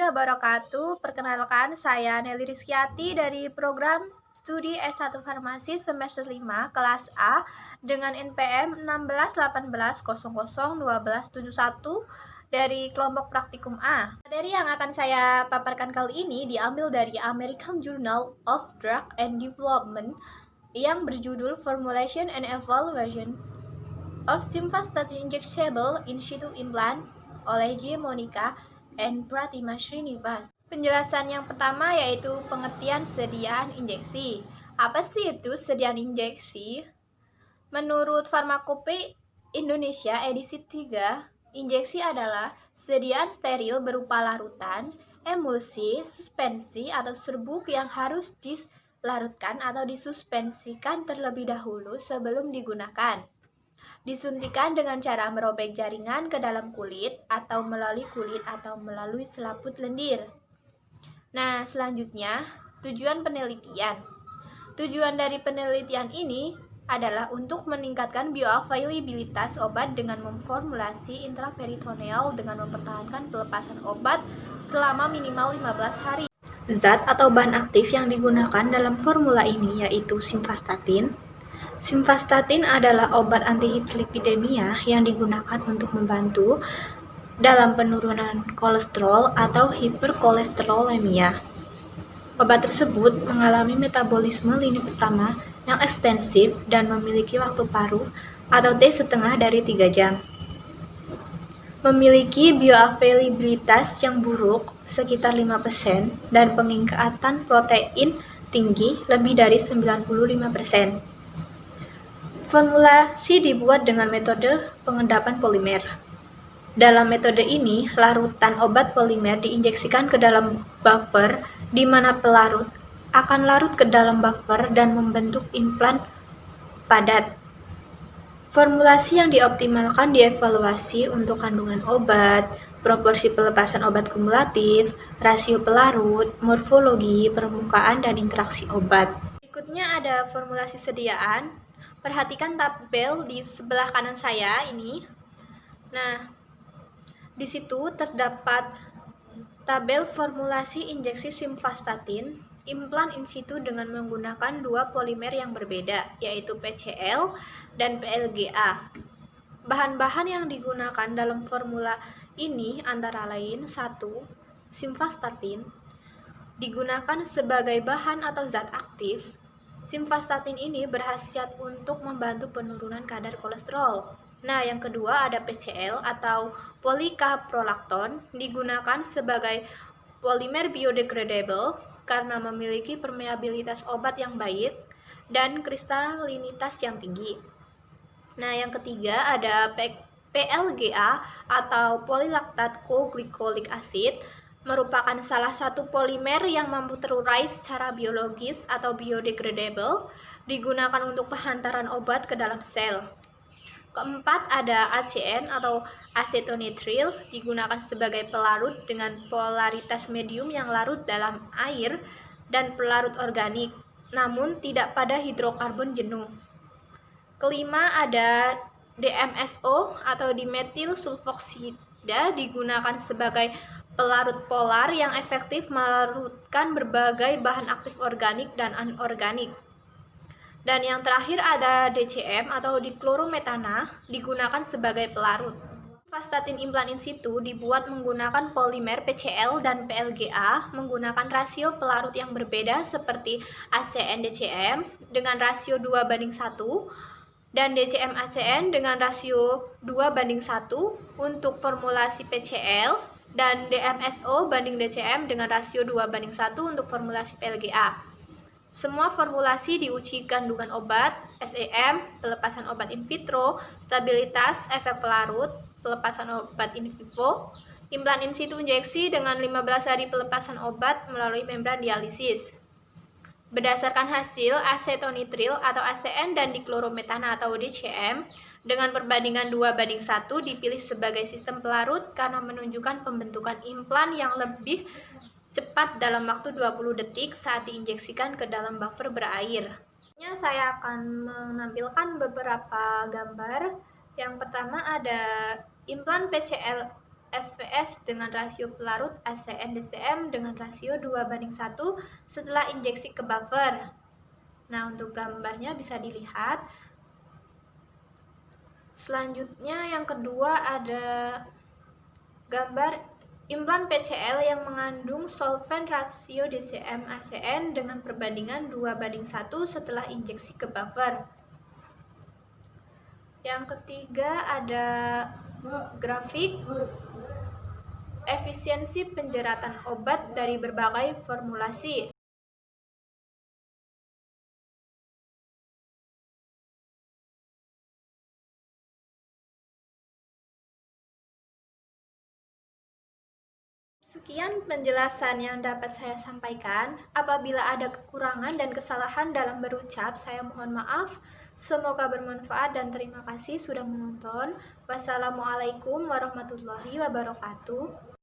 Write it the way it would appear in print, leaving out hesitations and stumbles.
wabarakatuh. Perkenalkan, saya Nelly Rizkyati dari program Studi S1 Farmasi semester 5 kelas A dengan NPM 1618001271 dari kelompok praktikum A. Materi yang akan saya paparkan kali ini diambil dari American Journal of Drug and Development yang berjudul Formulation and Evaluation of Simvastatin Injectable in Situ Implant oleh J. Monica and Pratima Srinivas. Penjelasan yang pertama yaitu pengertian sediaan injeksi. Apa sih itu sediaan injeksi? Menurut Farmakope Indonesia edisi 3, injeksi adalah sediaan steril berupa larutan, emulsi, suspensi, atau serbuk yang harus dilarutkan atau disuspensikan terlebih dahulu sebelum digunakan. Disuntikan dengan cara merobek jaringan ke dalam kulit atau melalui kulit atau melalui selaput lendir. Nah, selanjutnya, tujuan penelitian. Tujuan dari penelitian ini adalah untuk meningkatkan bioavailabilitas obat dengan memformulasi intraperitoneal dengan mempertahankan pelepasan obat selama minimal 15 hari. Zat atau bahan aktif yang digunakan dalam formula ini yaitu simvastatin. Simvastatin adalah obat antihiperlipidemia yang digunakan untuk membantu dalam penurunan kolesterol atau hiperkolesterolemia. Obat tersebut mengalami metabolisme lini pertama yang ekstensif dan memiliki waktu paruh atau T setengah dari 3 jam. Memiliki bioavailabilitas yang buruk sekitar 5% dan pengingkatan protein tinggi lebih dari 95%. Formulasi dibuat dengan metode pengendapan polimer. Dalam metode ini, larutan obat polimer diinjeksikan ke dalam buffer di mana pelarut akan larut ke dalam buffer dan membentuk implan padat. Formulasi yang dioptimalkan dievaluasi untuk kandungan obat, proporsi pelepasan obat kumulatif, rasio pelarut, morfologi, permukaan, dan interaksi obat. Berikutnya ada formulasi sediaan. Perhatikan tabel di sebelah kanan saya ini. Nah, di situ terdapat tabel formulasi injeksi simvastatin implan in situ dengan menggunakan dua polimer yang berbeda, yaitu PCl dan PLGA. Bahan-bahan yang digunakan dalam formula ini antara lain 1. Simvastatin digunakan sebagai bahan atau zat aktif. Simvastatin ini berkhasiat untuk membantu penurunan kadar kolesterol. Nah, yang kedua ada PCl atau polikaprolakton digunakan sebagai polimer biodegradable karena memiliki permeabilitas obat yang baik dan kristalinitas yang tinggi. Nah, yang ketiga ada PLGA atau polylactate co-glycolic acid merupakan salah satu polimer yang mampu terurai secara biologis atau biodegradable digunakan untuk penghantaran obat ke dalam sel. Keempat ada ACN atau acetonitril digunakan sebagai pelarut dengan polaritas medium yang larut dalam air dan pelarut organik, namun tidak pada hidrokarbon jenuh. Kelima ada DMSO atau dimetil sulfoksida digunakan sebagai pelarut polar yang efektif melarutkan berbagai bahan aktif organik dan anorganik. Dan yang terakhir ada DCM atau diklorometana digunakan sebagai pelarut. Simvastatin implan in situ dibuat menggunakan polimer PCl dan PLGA menggunakan rasio pelarut yang berbeda seperti ACN-DCM dengan rasio 2:1 dan DCM-ACN dengan rasio 2:1 untuk formulasi PCl dan DMSO banding DCM dengan rasio 2:1 untuk formulasi PLGA. Semua formulasi diuji kandungan obat, SEM, pelepasan obat in vitro, stabilitas, efek pelarut, pelepasan obat in vivo, implan in situ injeksi dengan 15 hari pelepasan obat melalui membran dialisis. Berdasarkan hasil acetonitril atau ACN dan diklorometana atau DCM dengan perbandingan 2:1 dipilih sebagai sistem pelarut karena menunjukkan pembentukan implan yang lebih cepat dalam waktu 20 detik saat diinjeksikan ke dalam buffer berair. Saya akan menampilkan beberapa gambar. Yang pertama ada implan PCl SVS dengan rasio pelarut ACN-DCM dengan rasio 2:1 setelah injeksi ke buffer. Nah, untuk gambarnya bisa dilihat. Selanjutnya yang kedua ada gambar implan PCL yang mengandung solvent rasio DCM-ACN dengan perbandingan 2:1 setelah injeksi ke buffer. Yang ketiga ada grafik efisiensi penjeratan obat dari berbagai formulasi. Sekian penjelasan yang dapat saya sampaikan. Apabila ada kekurangan dan kesalahan dalam berucap, saya mohon maaf. Semoga bermanfaat dan terima kasih sudah menonton. Wassalamualaikum warahmatullahi wabarakatuh.